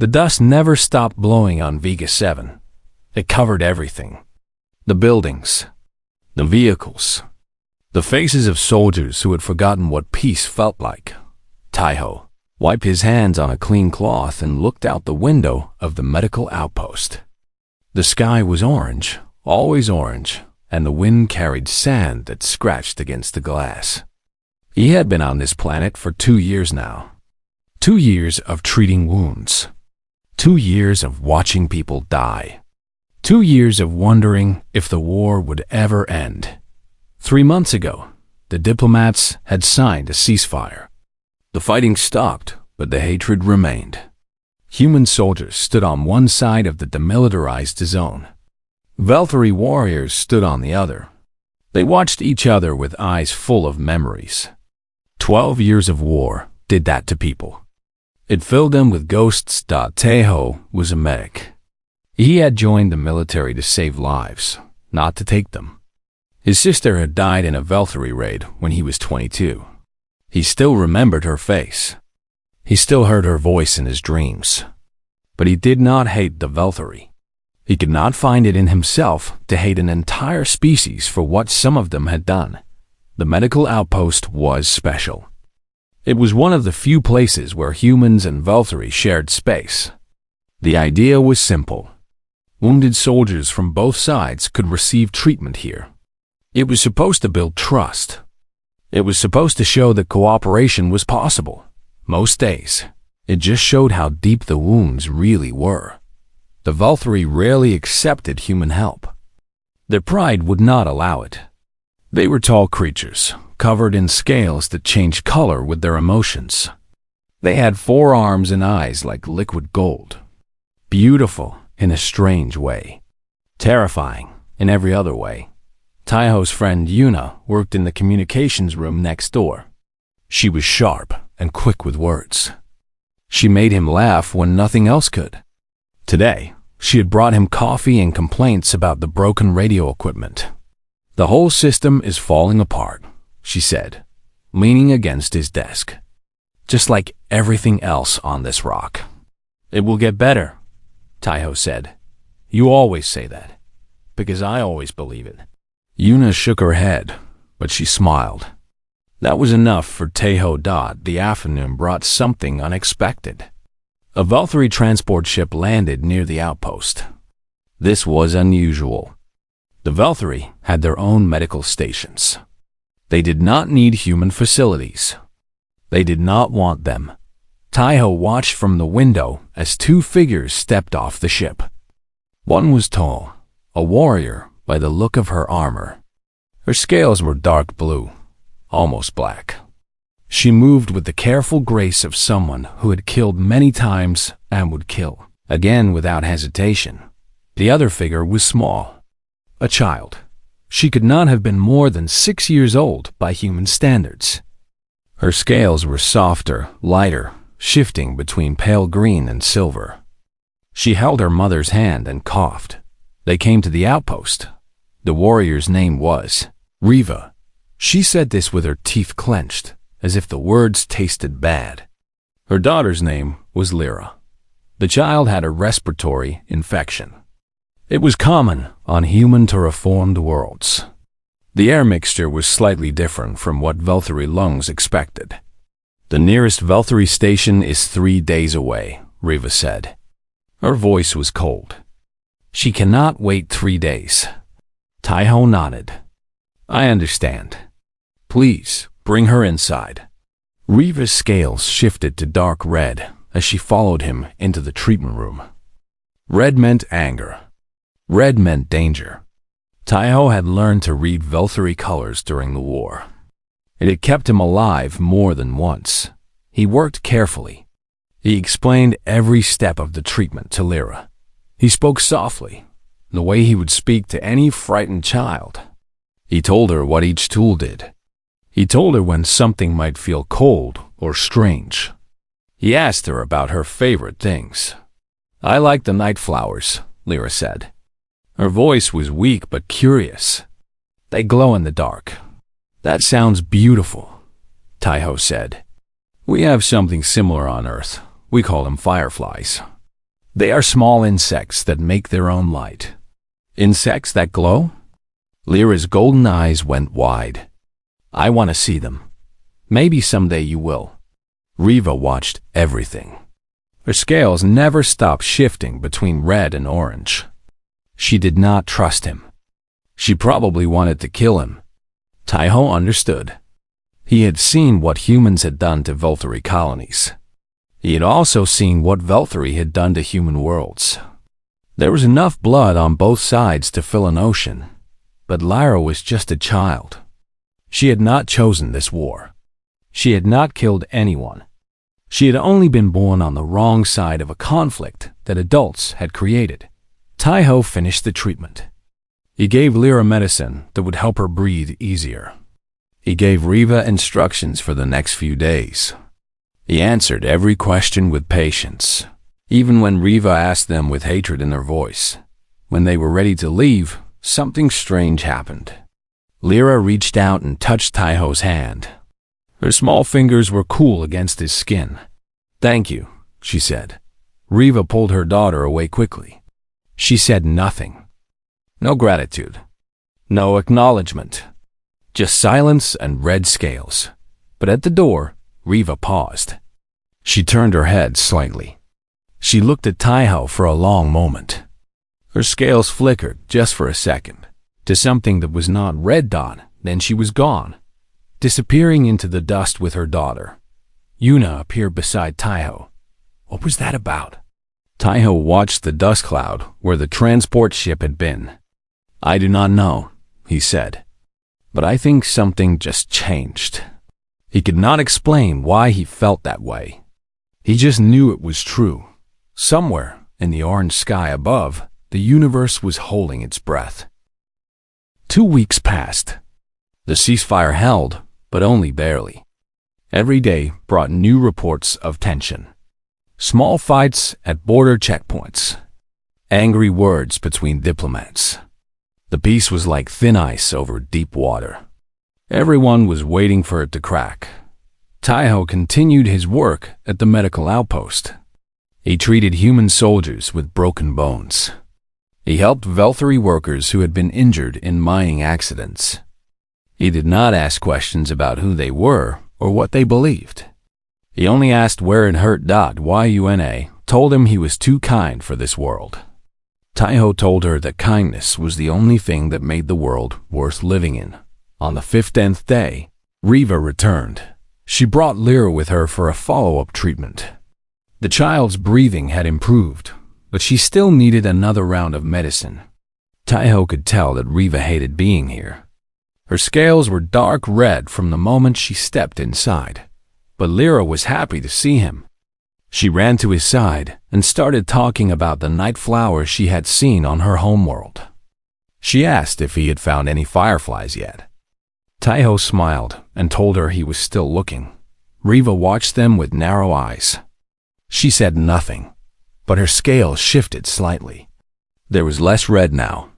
The dust never stopped blowing on Vega 7. It covered everything. The buildings, the vehicles, the faces of soldiers who had forgotten what peace felt like. Taiho wiped his hands on a clean cloth and looked out the window of the medical outpost. The sky was orange, always orange, and the wind carried sand that scratched against the glass. He had been on this planet for 2 years now. 2 years of treating wounds. 2 years of watching people die. 2 years of wondering if the war would ever end. 3 months ago, the diplomats had signed a ceasefire. The fighting stopped, but the hatred remained. Human soldiers stood on one side of the demilitarized zone. Velthari warriors stood on the other. They watched each other with eyes full of memories. 12 years of war did that to people. It filled them with ghosts. Taiho was a medic. He had joined the military to save lives, not to take them. His sister had died in a Velthari raid when he was 22. He still remembered her face. He still heard her voice in his dreams. But he did not hate the Velthari. He could not find it in himself to hate an entire species for what some of them had done. The medical outpost was special. It was one of the few places where humans and Velthari shared space. The idea was simple. Wounded soldiers from both sides could receive treatment here. It was supposed to build trust. It was supposed to show that cooperation was possible. Most days, it just showed how deep the wounds really were. The Velthari rarely accepted human help. Their pride would not allow it. They were tall creatures, covered in scales that changed color with their emotions. They had 4 arms and eyes like liquid gold. Beautiful in a strange way. Terrifying in every other way. Taiho's friend Yuna worked in the communications room next door. She was sharp and quick with words. She made him laugh when nothing else could. Today, she had brought him coffee and complaints about the broken radio equipment. The whole system is falling apart, she said, leaning against his desk. Just like everything else on this rock. It will get better, Taiho said. You always say that, because I always believe it. Yuna shook her head, but she smiled. That was enough for Taiho. The afternoon brought something unexpected. A Velthari transport ship landed near the outpost. This was unusual. The Velthari had their own medical stations. They did not need human facilities. They did not want them. Taiho watched from the window as 2 figures stepped off the ship. One was tall, a warrior by the look of her armor. Her scales were dark blue, almost black. She moved with the careful grace of someone who had killed many times and would kill again without hesitation. The other figure was small, a child. She could not have been more than 6 years old by human standards. Her scales were softer, lighter, shifting between pale green and silver. She held her mother's hand and coughed. They came to the outpost. The warrior's name was Riva. She said this with her teeth clenched, as if the words tasted bad. Her daughter's name was Lyra. The child had a respiratory infection. It was common on human terraformed worlds. The air mixture was slightly different from what Velthari lungs expected. The nearest Velthari station is 3 days away, Riva said. Her voice was cold. She cannot wait 3 days. Taiho nodded. I understand. Please, bring her inside. Riva's scales shifted to dark red as she followed him into the treatment room. Red meant anger. Red meant danger. Taiho had learned to read Velthari colors during the war. It had kept him alive more than once. He worked carefully. He explained every step of the treatment to Lyra. He spoke softly, the way he would speak to any frightened child. He told her what each tool did. He told her when something might feel cold or strange. He asked her about her favorite things. I like the night flowers, Lyra said. Her voice was weak but curious. They glow in the dark. That sounds beautiful, Taiho said. We have something similar on Earth. We call them fireflies. They are small insects that make their own light. Insects that glow? Lyra's golden eyes went wide. I want to see them. Maybe someday you will. Riva watched everything. Her scales never stopped shifting between red and orange. She did not trust him. She probably wanted to kill him. Taiho understood. He had seen what humans had done to Veltari colonies. He had also seen what Veltari had done to human worlds. There was enough blood on both sides to fill an ocean, but Lyra was just a child. She had not chosen this war. She had not killed anyone. She had only been born on the wrong side of a conflict that adults had created. Taiho finished the treatment. He gave Lyra medicine that would help her breathe easier. He gave Riva instructions for the next few days. He answered every question with patience, even when Riva asked them with hatred in her voice. When they were ready to leave, something strange happened. Lyra reached out and touched Taiho's hand. Her small fingers were cool against his skin. Thank you, she said. Riva pulled her daughter away quickly. She said nothing. No gratitude. No acknowledgement. Just silence and red scales. But at the door, Riva paused. She turned her head slightly. She looked at Taiho for a long moment. Her scales flickered just for a second to something that was not red dot, then she was gone, disappearing into the dust with her daughter. Yuna appeared beside Taiho. What was that about? Taiho watched the dust cloud where the transport ship had been. I do not know, he said, but I think something just changed. He could not explain why he felt that way. He just knew it was true. Somewhere in the orange sky above, the universe was holding its breath. 2 weeks passed. The ceasefire held, but only barely. Every day brought new reports of tension. Small fights at border checkpoints. Angry words between diplomats. The peace was like thin ice over deep water. Everyone was waiting for it to crack. Taiho continued his work at the medical outpost. He treated human soldiers with broken bones. He helped Veltari workers who had been injured in mining accidents. He did not ask questions about who they were or what they believed. He only asked where it hurt. Yuna told him he was too kind for this world. Taiho told her that kindness was the only thing that made the world worth living in. On the 15th day, Riva returned. She brought Lyra with her for a follow-up treatment. The child's breathing had improved, but she still needed another round of medicine. Taiho could tell that Riva hated being here. Her scales were dark red from the moment she stepped inside, but Lyra was happy to see him. She ran to his side and started talking about the night flowers she had seen on her homeworld. She asked if he had found any fireflies yet. Taiho smiled and told her he was still looking. Riva watched them with narrow eyes. She said nothing, but her scales shifted slightly. There was less red now,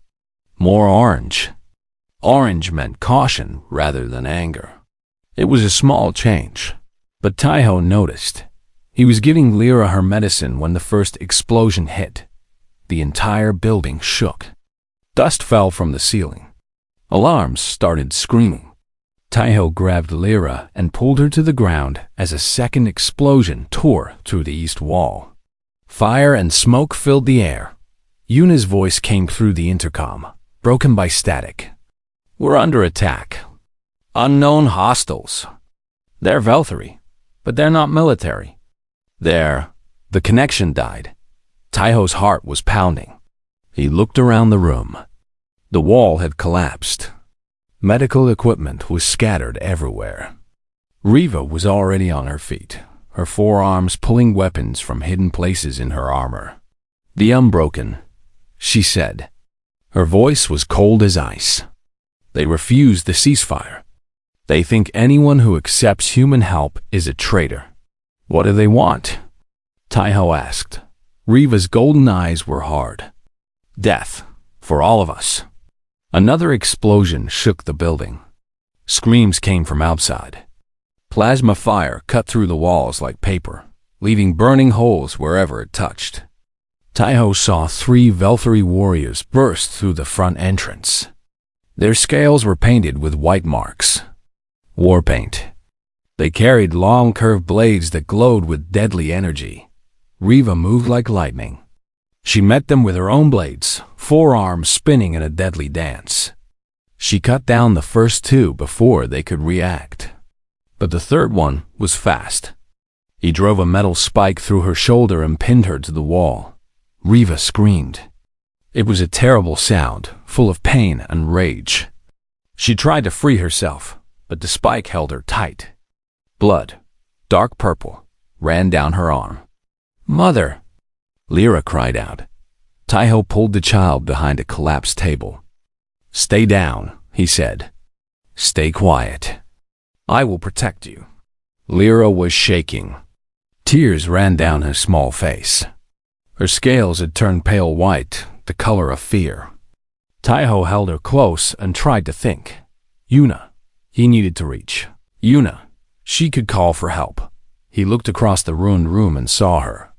more orange. Orange meant caution rather than anger. It was a small change, but Taiho noticed. He was giving Lyra her medicine when the first explosion hit. The entire building shook. Dust fell from the ceiling. Alarms started screaming. Taiho grabbed Lyra and pulled her to the ground as a second explosion tore through the east wall. Fire and smoke filled the air. Yuna's voice came through the intercom, broken by static. We're under attack. Unknown hostiles. They're Veltari, but they're not military. The connection died. Taiho's heart was pounding. He looked around the room. The wall had collapsed. Medical equipment was scattered everywhere. Riva was already on her feet, her forearms pulling weapons from hidden places in her armor. The unbroken, she said. Her voice was cold as ice. They refuse the ceasefire. They think anyone who accepts human help is a traitor. What do they want? Taiho asked. Riva's golden eyes were hard. Death, for all of us. Another explosion shook the building. Screams came from outside. Plasma fire cut through the walls like paper, leaving burning holes wherever it touched. Taiho saw 3 Velthari warriors burst through the front entrance. Their scales were painted with white marks. War paint. They carried long curved blades that glowed with deadly energy. Riva moved like lightning. She met them with her own blades, forearms spinning in a deadly dance. She cut down the first 2 before they could react. But the third one was fast. He drove a metal spike through her shoulder and pinned her to the wall. Riva screamed. It was a terrible sound, full of pain and rage. She tried to free herself, but the spike held her tight. Blood, dark purple, ran down her arm. "Mother!" Lyra cried out. Taiho pulled the child behind a collapsed table. "Stay down," he said. "Stay quiet. I will protect you." Lyra was shaking. Tears ran down her small face. Her scales had turned pale white, the color of fear. Taiho held her close and tried to think. Yuna. He needed to reach. Yuna. She could call for help. He looked across the ruined room and saw her.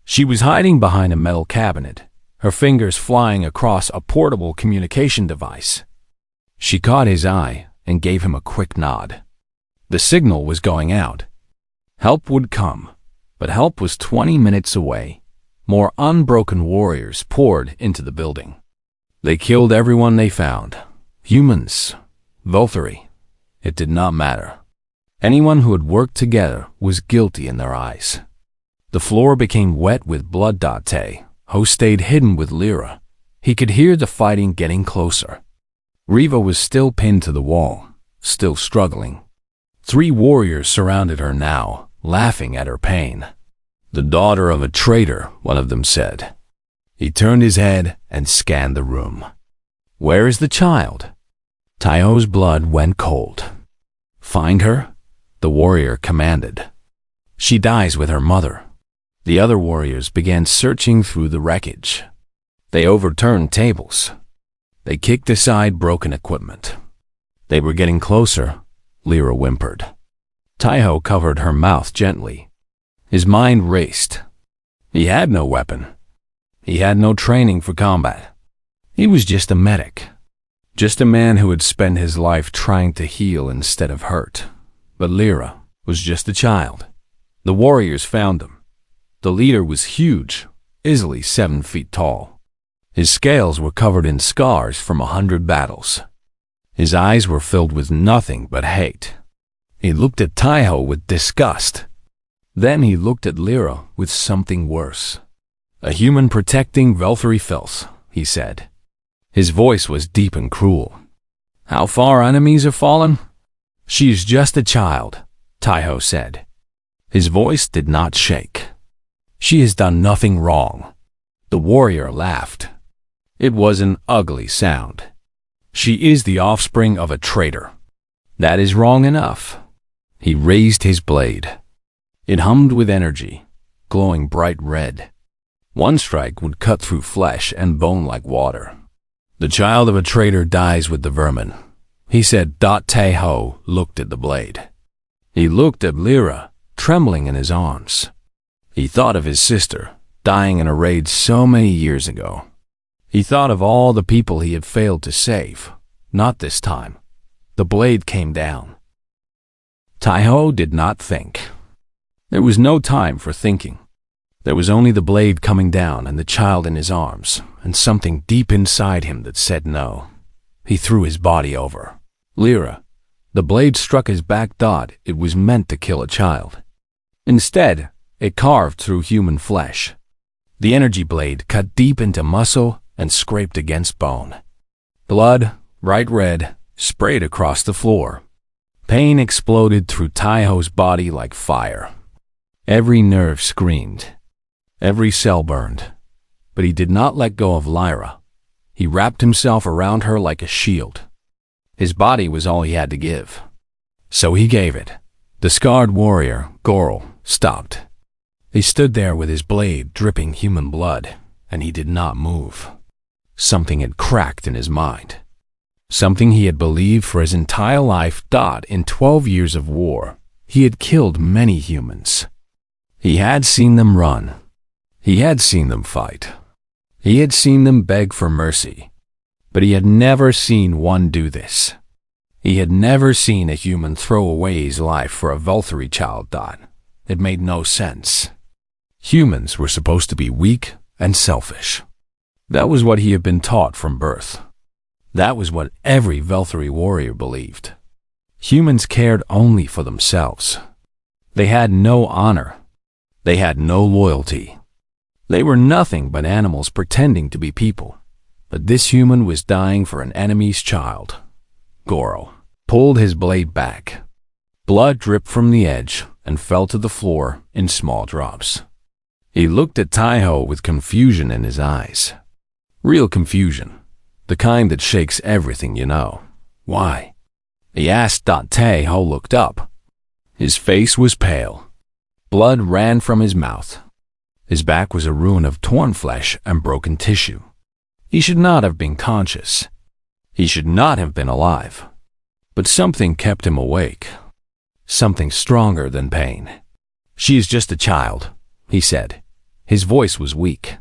She was hiding behind a metal cabinet, her fingers flying across a portable communication device. She caught his eye and gave him a quick nod. The signal was going out. Help would come, but help was 20 minutes away. More unbroken warriors poured into the building. They killed everyone they found. Humans, Velthari. It did not matter. Anyone who had worked together was guilty in their eyes. The floor became wet with blood. Ho stayed hidden with Lyra. He could hear the fighting getting closer. Riva was still pinned to the wall, still struggling. 3 warriors surrounded her now, laughing at her pain. "The daughter of a traitor," one of them said. He turned his head and scanned the room. "Where is the child?" Taiho's blood went cold. "Find her," the warrior commanded. "She dies with her mother." The other warriors began searching through the wreckage. They overturned tables. They kicked aside broken equipment. They were getting closer. Lyra whimpered. Taiho covered her mouth gently. His mind raced. He had no weapon. He had no training for combat. He was just a medic. Just a man who had spent his life trying to heal instead of hurt. But Lyra was just a child. The warriors found him. The leader was huge, easily 7 feet tall. His scales were covered in scars from 100 battles. His eyes were filled with nothing but hate. He looked at Taiho with disgust. Then he looked at Lyra with something worse. "A human protecting Velthari filth," he said. His voice was deep and cruel. "How far enemies have fallen?" "She is just a child," Taiho said. His voice did not shake. "She has done nothing wrong." The warrior laughed. It was an ugly sound. "She is the offspring of a traitor." "That is wrong enough." He raised his blade. It hummed with energy, glowing bright red. One strike would cut through flesh and bone like water. "The child of a traitor dies with the vermin," he said. Taiho looked at the blade. He looked at Lyra, trembling in his arms. He thought of his sister, dying in a raid so many years ago. He thought of all the people he had failed to save. Not this time. The blade came down. Taiho did not think. There was no time for thinking. There was only the blade coming down and the child in his arms, and something deep inside him that said no. He threw his body over. "Lyra." The blade struck his back. It was meant to kill a child. Instead, it carved through human flesh. The energy blade cut deep into muscle and scraped against bone. Blood, bright red, sprayed across the floor. Pain exploded through Taiho's body like fire. Every nerve screamed. Every cell burned. But he did not let go of Lyra. He wrapped himself around her like a shield. His body was all he had to give. So he gave it. The scarred warrior, Goral, stopped. He stood there with his blade dripping human blood, and he did not move. Something had cracked in his mind. Something he had believed for his entire life. In 12 years of war, he had killed many humans. He had seen them run. He had seen them fight. He had seen them beg for mercy. But he had never seen one do this. He had never seen a human throw away his life for a Velthari child dot. It made no sense. Humans were supposed to be weak and selfish. That was what he had been taught from birth. That was what every Velthari warrior believed. Humans cared only for themselves. They had no honor. They had no loyalty. They were nothing but animals pretending to be people. But this human was dying for an enemy's child. Goro pulled his blade back. Blood dripped from the edge and fell to the floor in small drops. He looked at Taiho with confusion in his eyes. Real confusion. The kind that shakes everything you know. Why? He asked. Taiho looked up. His face was pale. Blood ran from his mouth. His back was a ruin of torn flesh and broken tissue. He should not have been conscious. He should not have been alive. But something kept him awake. Something stronger than pain. "She is just a child," he said. His voice was weak.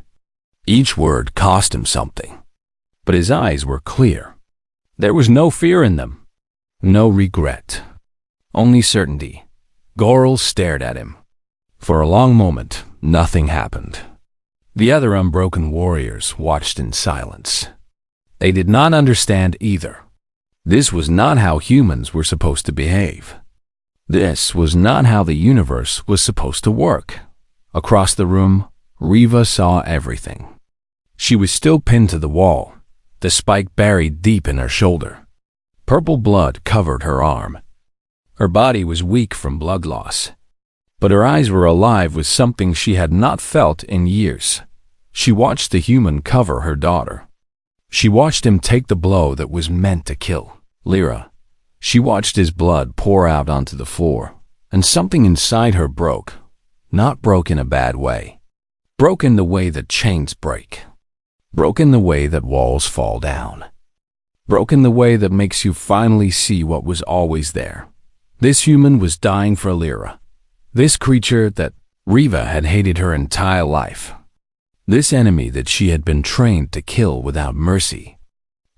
Each word cost him something. But his eyes were clear. There was no fear in them. No regret. Only certainty. Goro stared at him. For a long moment, nothing happened. The other unbroken warriors watched in silence. They did not understand either. This was not how humans were supposed to behave. This was not how the universe was supposed to work. Across the room, Riva saw everything. She was still pinned to the wall, the spike buried deep in her shoulder. Purple blood covered her arm. Her body was weak from blood loss, but her eyes were alive with something she had not felt in years. She watched the human cover her daughter. She watched him take the blow that was meant to kill Lyra. She watched his blood pour out onto the floor, and something inside her broke. Not broke in a bad way. Broke in the way that chains break. Broke in the way that walls fall down. Broke in the way that makes you finally see what was always there. This human was dying for Lyra. This creature that Riva had hated her entire life. This enemy that she had been trained to kill without mercy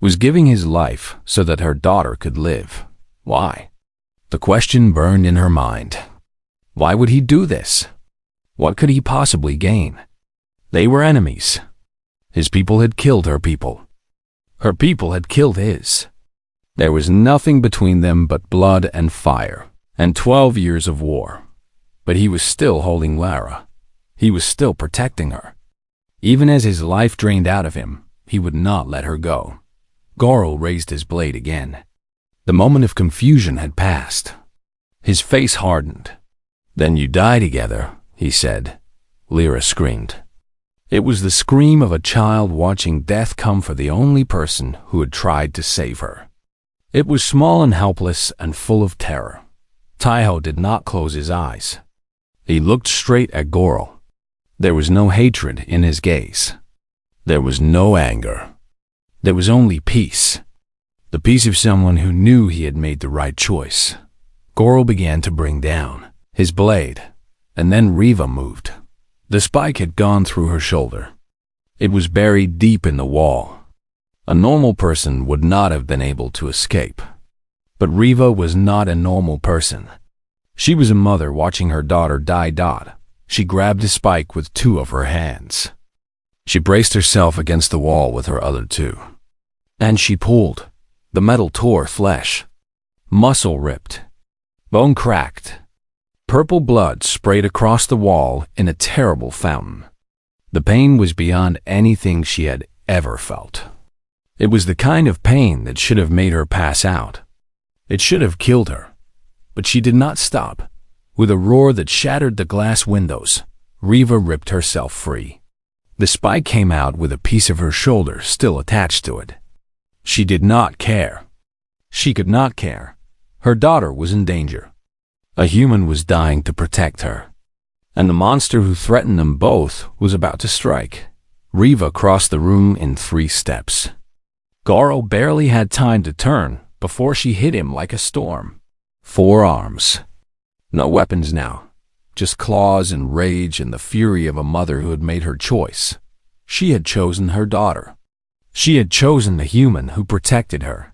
was giving his life so that her daughter could live. Why? The question burned in her mind. Why would he do this? What could he possibly gain? They were enemies. His people had killed her people. Her people had killed his. There was nothing between them but blood and fire, and 12 years of war. But he was still holding Lara. He was still protecting her. Even as his life drained out of him, he would not let her go. Goro raised his blade again. The moment of confusion had passed. His face hardened. "Then you die together," he said. Lyra screamed. It was the scream of a child watching death come for the only person who had tried to save her. It was small and helpless and full of terror. Taiho did not close his eyes. He looked straight at Goro. There was no hatred in his gaze. There was no anger. There was only peace. The peace of someone who knew he had made the right choice. Goro began to bring down his blade, and then Riva moved. The spike had gone through her shoulder. It was buried deep in the wall. A normal person would not have been able to escape. But Riva was not a normal person. She was a mother watching her daughter die. She grabbed the spike with 2 of her hands. She braced herself against the wall with her other 2. And she pulled. The metal tore flesh. Muscle ripped. Bone cracked. Purple blood sprayed across the wall in a terrible fountain. The pain was beyond anything she had ever felt. It was the kind of pain that should have made her pass out. It should have killed her. But she did not stop. With a roar that shattered the glass windows, Riva ripped herself free. The spike came out with a piece of her shoulder still attached to it. She did not care. She could not care. Her daughter was in danger. A human was dying to protect her. And the monster who threatened them both was about to strike. Riva crossed the room in 3 steps. Goro barely had time to turn before she hit him like a storm. 4 arms. No weapons now. just claws and rage and the fury of a mother who had made her choice. She had chosen her daughter. She had chosen the human who protected her.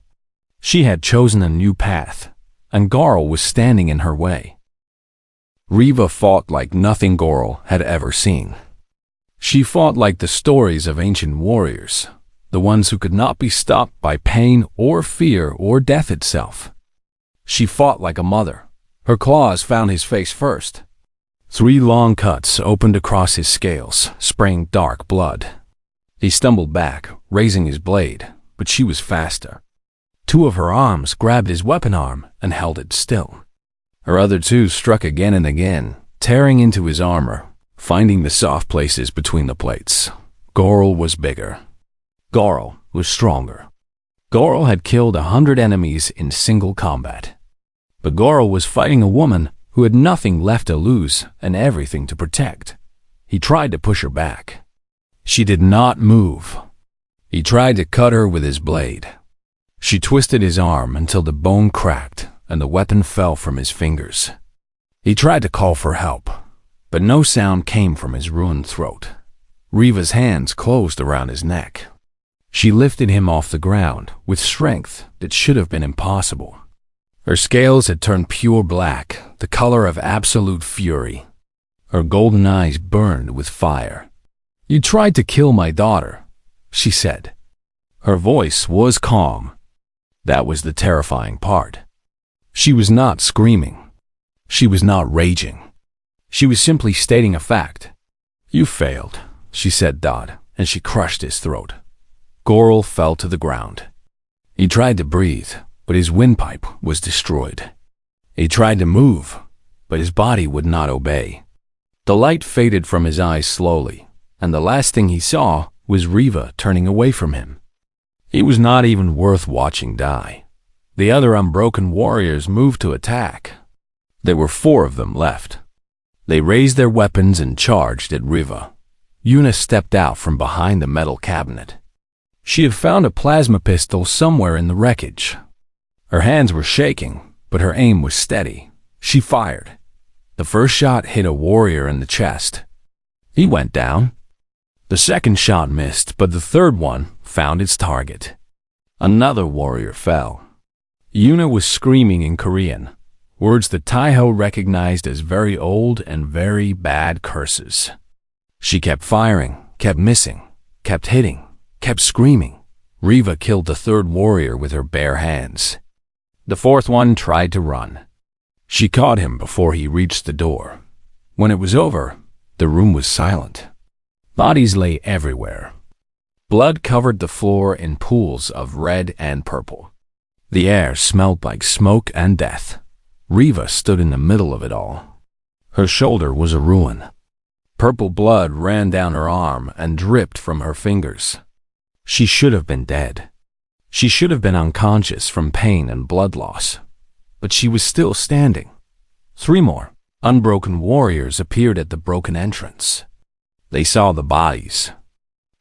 She had chosen a new path, and Garl was standing in her way. Riva fought like nothing Garl had ever seen. She fought like the stories of ancient warriors, the ones who could not be stopped by pain or fear or death itself. She fought like a mother. Her claws found his face first. 3 long cuts opened across his scales, spraying dark blood. He stumbled back, raising his blade, but she was faster. 2 of her arms grabbed his weapon arm and held it still. Her other 2 struck again and again, tearing into his armor, finding the soft places between the plates. Garl was bigger. Garl was stronger. Garl had killed 100 enemies in single combat. But Garl was fighting a woman who had nothing left to lose and everything to protect. He tried to push her back. She did not move. He tried to cut her with his blade. She twisted his arm until the bone cracked and the weapon fell from his fingers. He tried to call for help, but no sound came from his ruined throat. Riva's hands closed around his neck. She lifted him off the ground with strength that should have been impossible. Her scales had turned pure black, the color of absolute fury. Her golden eyes burned with fire. "You tried to kill my daughter," she said. Her voice was calm. That was the terrifying part. She was not screaming. She was not raging. She was simply stating a fact. "You failed," she said, and she crushed his throat. Garl fell to the ground. He tried to breathe, but his windpipe was destroyed. He tried to move, but his body would not obey. The light faded from his eyes slowly, and the last thing he saw was Riva turning away from him. He was not even worth watching die. The other unbroken warriors moved to attack. There were 4 of them left. They raised their weapons and charged at Riva. Yuna stepped out from behind the metal cabinet. She had found a plasma pistol somewhere in the wreckage. Her hands were shaking, but her aim was steady. She fired. The first shot hit a warrior in the chest. He went down. The second shot missed, but the third one found its target. Another warrior fell. Yuna was screaming in Korean, words that Taiho recognized as very old and very bad curses. She kept firing, kept missing, kept hitting, kept screaming. Riva killed the third warrior with her bare hands. The fourth one tried to run. She caught him before he reached the door. When it was over, the room was silent. Bodies lay everywhere. Blood covered the floor in pools of red and purple. The air smelled like smoke and death. Riva stood in the middle of it all. Her shoulder was a ruin. Purple blood ran down her arm and dripped from her fingers. She should have been dead. She should have been unconscious from pain and blood loss. But she was still standing. 3 more unbroken warriors appeared at the broken entrance. They saw the bodies.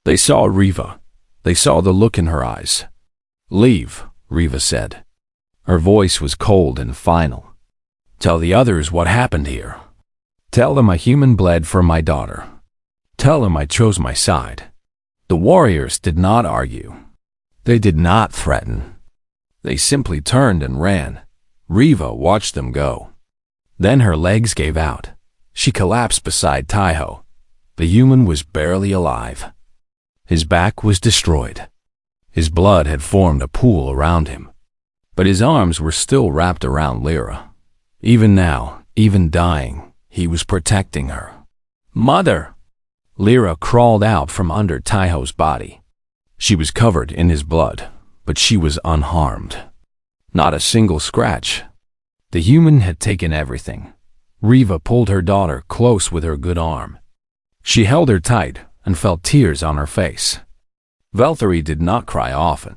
They saw Riva. They saw the look in her eyes. "Leave," Riva said. Her voice was cold and final. "Tell the others what happened here. Tell them a human bled for my daughter. Tell them I chose my side." The warriors did not argue. They did not threaten. They simply turned and ran. Riva watched them go. Then her legs gave out. She collapsed beside Taiho. The human was barely alive. His back was destroyed. His blood had formed a pool around him. But his arms were still wrapped around Lyra. Even now, even dying, he was protecting her. "Mother!" Lyra crawled out from under Taiho's body. She was covered in his blood, but she was unharmed. Not a single scratch. The human had taken everything. Riva pulled her daughter close with her good arm. She held her tight and felt tears on her face. Valtteri did not cry often,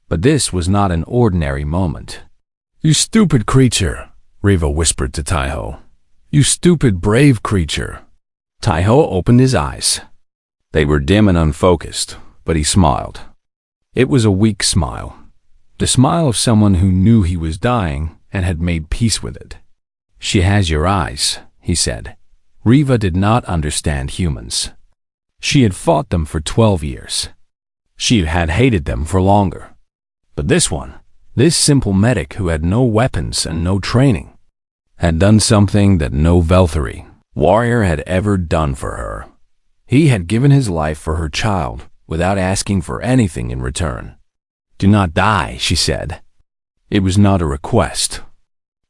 but this was not an ordinary moment. "You stupid creature," Riva whispered to Taiho. "You stupid brave creature." Taiho opened his eyes. They were dim and unfocused, but he smiled. It was a weak smile. The smile of someone who knew he was dying and had made peace with it. "She has your eyes," he said. Riva did not understand humans. She had fought them for 12 years. She had hated them for longer. But this one, this simple medic who had no weapons and no training, had done something that no Velthari warrior had ever done for her. He had given his life for her child without asking for anything in return. "Do not die," she said. It was not a request.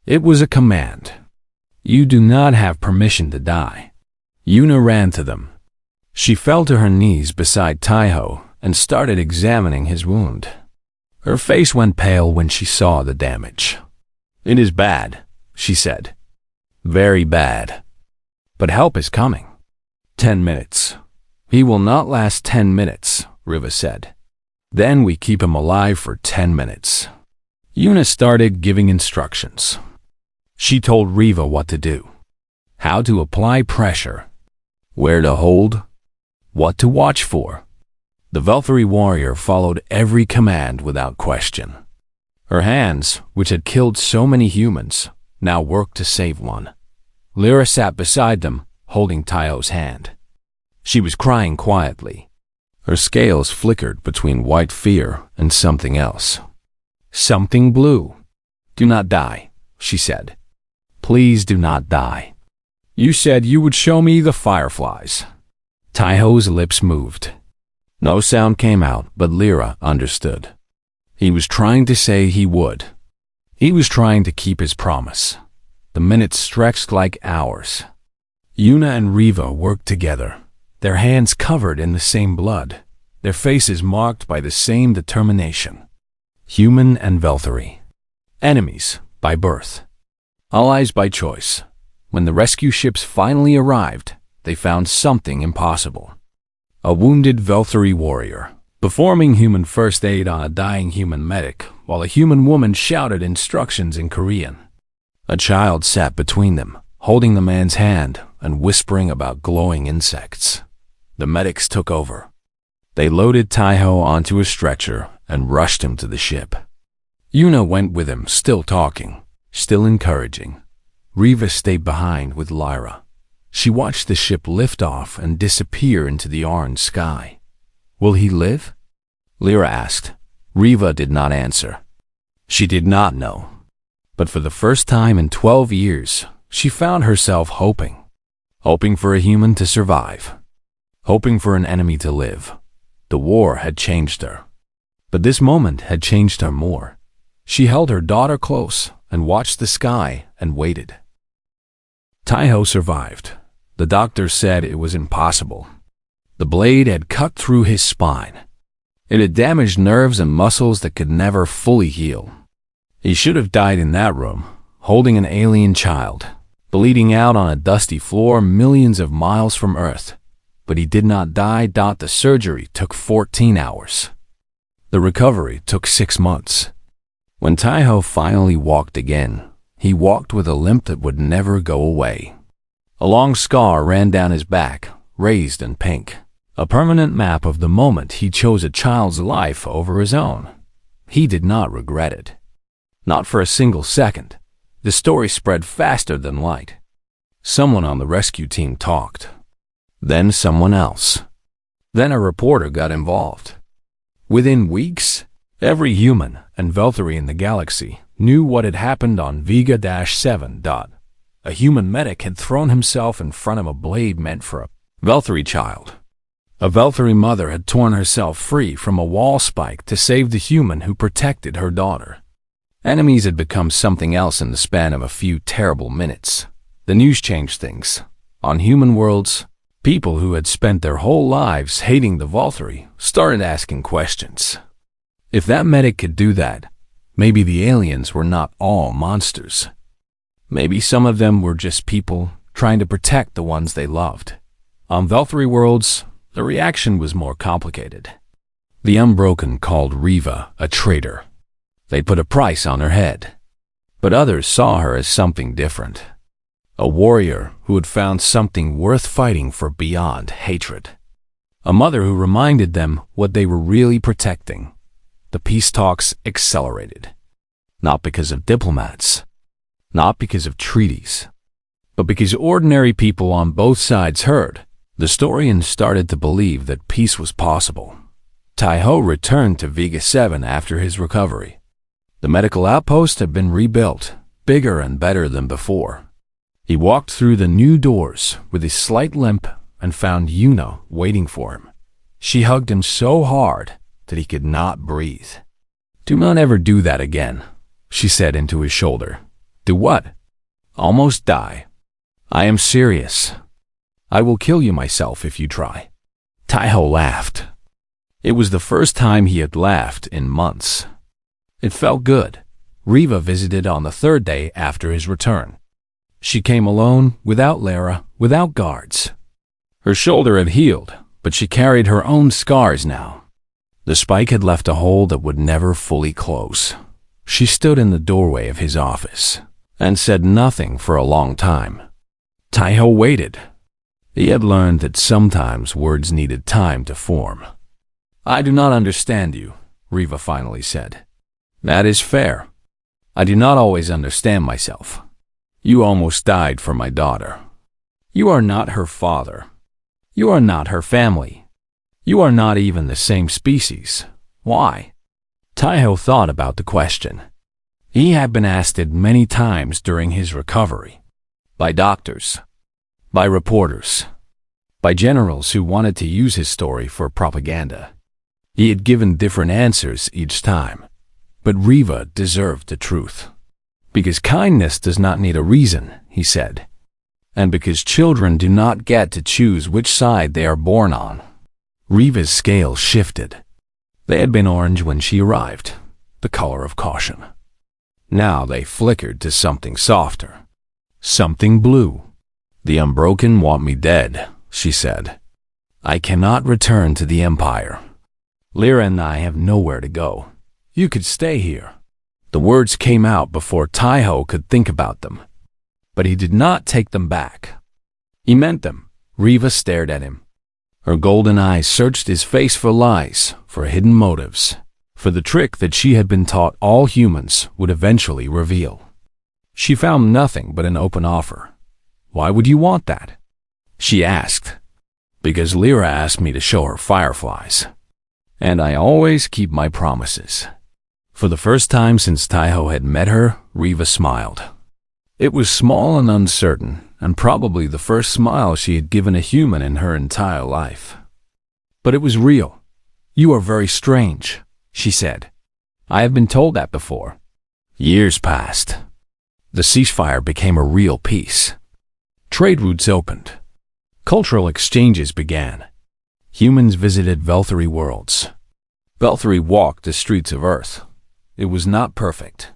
It was a command. "You do not have permission to die." Yuna ran to them. She fell to her knees beside Taiho and started examining his wound. Her face went pale when she saw the damage. "It is bad," she said. "Very bad. But help is coming." 10 minutes. "He will not last 10 minutes, Riva said. "Then we keep him alive for 10 minutes. Yuna started giving instructions. She told Riva what to do, how to apply pressure, where to hold, what to watch for. The Velthari warrior followed every command without question. Her hands, which had killed so many humans, now worked to save one. Lyra sat beside them, holding Taiho's hand. She was crying quietly. Her scales flickered between white fear and something else. Something blue. "Do not die," she said. "Please do not die. You said you would show me the fireflies." Taiho's lips moved. No sound came out, but Lyra understood. He was trying to say he would. He was trying to keep his promise. The minutes stretched like hours. Yuna and Riva worked together, their hands covered in the same blood, their faces marked by the same determination. Human and Velthari. Enemies by birth. Allies by choice. When the rescue ships finally arrived, they found something impossible. A wounded Velthari warrior, performing human first aid on a dying human medic, while a human woman shouted instructions in Korean. A child sat between them, holding the man's hand and whispering about glowing insects. The medics took over. They loaded Taiho onto a stretcher and rushed him to the ship. Yuna went with him, still talking, still encouraging. Riva stayed behind with Lyra. She watched the ship lift off and disappear into the orange sky. "Will he live?" Lyra asked. Riva did not answer. She did not know. But for the first time in 12 years, she found herself hoping. Hoping for a human to survive. Hoping for an enemy to live. The war had changed her. But this moment had changed her more. She held her daughter close and watched the sky and waited. Taiho survived. The doctor said it was impossible. The blade had cut through his spine. It had damaged nerves and muscles that could never fully heal. He should have died in that room, holding an alien child, bleeding out on a dusty floor millions of miles from Earth. But he did not die. The surgery took 14 hours. The recovery took 6 months. When Taiho finally walked again, he walked with a limp that would never go away. A long scar ran down his back, raised and pink. A permanent map of the moment he chose a child's life over his own. He did not regret it. Not for a single second. The story spread faster than light. Someone on the rescue team talked. Then someone else. Then a reporter got involved. Within weeks, every human and Velthari in the galaxy knew what had happened on Vega-7. A human medic had thrown himself in front of a blade meant for a Velthari child. A Velthari mother had torn herself free from a wall spike to save the human who protected her daughter. Enemies had become something else in the span of a few terrible minutes. The news changed things. On human worlds, people who had spent their whole lives hating the Velthari started asking questions. If that medic could do that, maybe the aliens were not all monsters. Maybe some of them were just people trying to protect the ones they loved. On Velthari worlds, the reaction was more complicated. The Unbroken called Riva a traitor. They put a price on her head. But others saw her as something different. A warrior who had found something worth fighting for beyond hatred. A mother who reminded them what they were really protecting. The peace talks accelerated. Not because of diplomats. Not because of treaties. But because ordinary people on both sides heard, the historians started to believe that peace was possible. Tai-Ho returned to Vega 7 after his recovery. The medical outpost had been rebuilt, bigger and better than before. He walked through the new doors with his slight limp and found Yuna waiting for him. She hugged him so hard that he could not breathe. "Do not ever do that again," she said into his shoulder. "Do what?" "Almost die. I am serious. I will kill you myself if you try." Tai-Ho laughed. It was the first time he had laughed in months. It felt good. Riva visited on the third day after his return. She came alone, without Lara, without guards. Her shoulder had healed, but she carried her own scars now. The spike had left a hole that would never fully close. She stood in the doorway of his office and said nothing for a long time. Tai-Ho waited. He had learned that sometimes words needed time to form. "I do not understand you," Riva finally said. "That is fair. I do not always understand myself. You almost died for my daughter. You are not her father. You are not her family. You are not even the same species. Why?" Tai-Ho thought about the question. He had been asked it many times during his recovery. By doctors, by reporters, by generals who wanted to use his story for propaganda. He had given different answers each time, but Riva deserved the truth. "Because kindness does not need a reason," he said, "and because children do not get to choose which side they are born on." Riva's scales shifted. They had been orange when she arrived, the color of caution. Now they flickered to something softer, something blue. "The unbroken want me dead," she said. "I cannot return to the Empire. Lyra and I have nowhere to go. You could stay here." The words came out before Tai-Ho could think about them, but he did not take them back. He meant them. Riva stared at him. Her golden eyes searched his face for lies, for hidden motives, for the trick that she had been taught all humans would eventually reveal. She found nothing but an open offer. "Why would you want that?" she asked. "Because Lyra asked me to show her fireflies. And I always keep my promises." For the first time since Tai-Ho had met her, Riva smiled. It was small and uncertain, and probably the first smile she had given a human in her entire life. But it was real. "You are very strange," she said. "I have been told that before." Years passed. The ceasefire became a real peace. Trade routes opened. Cultural exchanges began. Humans visited Velthari worlds. Velthari walked the streets of Earth. It was not perfect.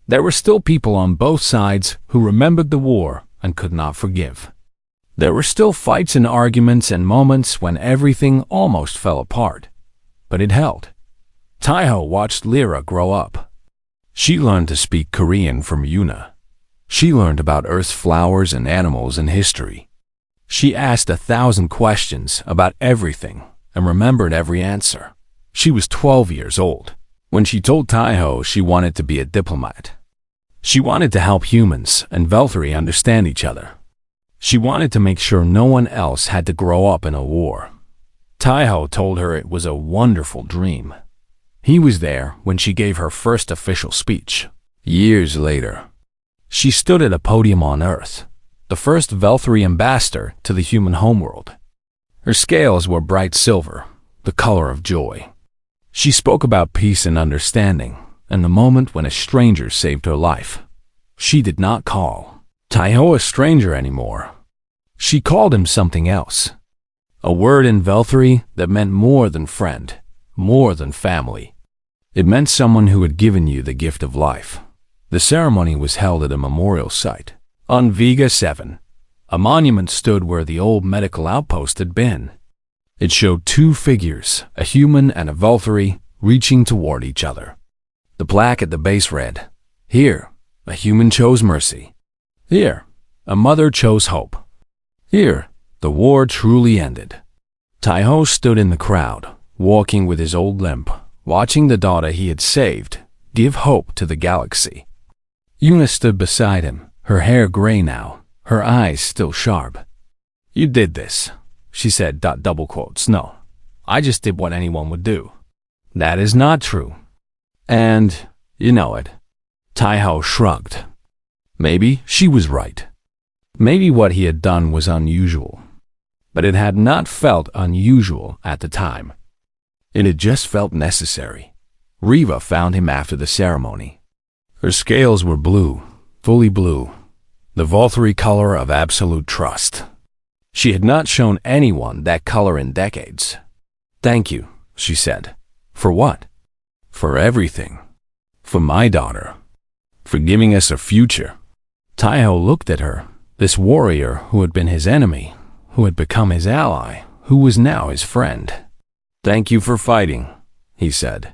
There were still people on both sides who remembered the war and could not forgive. There were still fights and arguments and moments when everything almost fell apart. But it held. Tai-Ho watched Lyra grow up. She learned to speak Korean from Yuna. She learned about Earth's flowers and animals and history. She asked 1,000 questions about everything and remembered every answer. She was 12 years old when she told Tai-Ho she wanted to be a diplomat. She wanted to help humans and Velthari understand each other. She wanted to make sure no one else had to grow up in a war. Tai-Ho told her it was a wonderful dream. He was there when she gave her first official speech. Years later, she stood at a podium on Earth, the first Velthari ambassador to the human homeworld. Her scales were bright silver, the color of joy. She spoke about peace and understanding, and the moment when a stranger saved her life. She did not call Tai-Ho a stranger anymore. She called him something else. A word in Velthari that meant more than friend, more than family. It meant someone who had given you the gift of life. The ceremony was held at a memorial site. On Vega 7, a monument stood where the old medical outpost had been. It showed two figures, a human and a Velthari, reaching toward each other. The plaque at the base read, "Here, a human chose mercy. Here, a mother chose hope. Here, the war truly ended." Tai-Ho stood in the crowd, walking with his old limp, watching the daughter he had saved give hope to the galaxy. Yuna stood beside him, her hair gray now, her eyes still sharp. "You did this," she said, double quotes. "No, I just did what anyone would do." "That is not true. And you know it." Taiho shrugged. Maybe she was right. Maybe what he had done was unusual. But it had not felt unusual at the time. It had just felt necessary. Riva found him after the ceremony. Her scales were blue, fully blue, the Volturi color of absolute trust. She had not shown anyone that color in decades. "Thank you," she said. "For what?" "For everything. For my daughter. For giving us a future." Taiho looked at her, this warrior who had been his enemy, who had become his ally, who was now his friend. "Thank you for fighting," he said.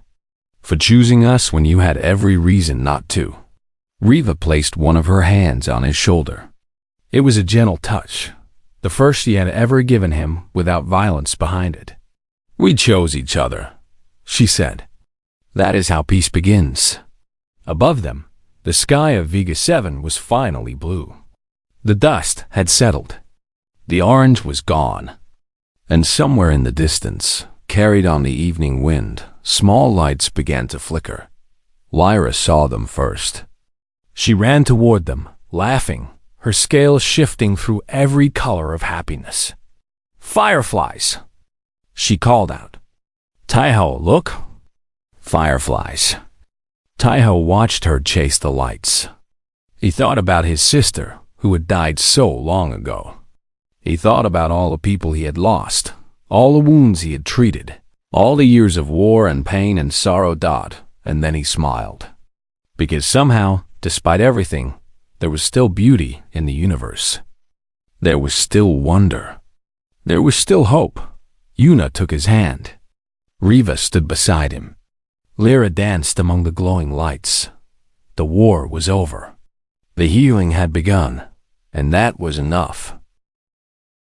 "For choosing us when you had every reason not to." Riva placed one of her hands on his shoulder. It was a gentle touch, the first she had ever given him without violence behind it. "We chose each other," she said. "That is how peace begins." Above them, the sky of Vega 7 was finally blue. The dust had settled. The orange was gone. And somewhere in the distance, carried on the evening wind, small lights began to flicker. Lyra saw them first. She ran toward them, laughing, her scales shifting through every color of happiness. "Fireflies!" she called out. "Taiho, look!" Fireflies. Taiho watched her chase the lights. He thought about his sister, who had died so long ago. He thought about all the people he had lost, all the wounds he had treated, all the years of war and pain and sorrow dot, and then he smiled. Because somehow, despite everything, there was still beauty in the universe. There was still wonder. There was still hope. Yuna took his hand. Riva stood beside him. Lyra danced among the glowing lights. The war was over. The healing had begun, and that was enough.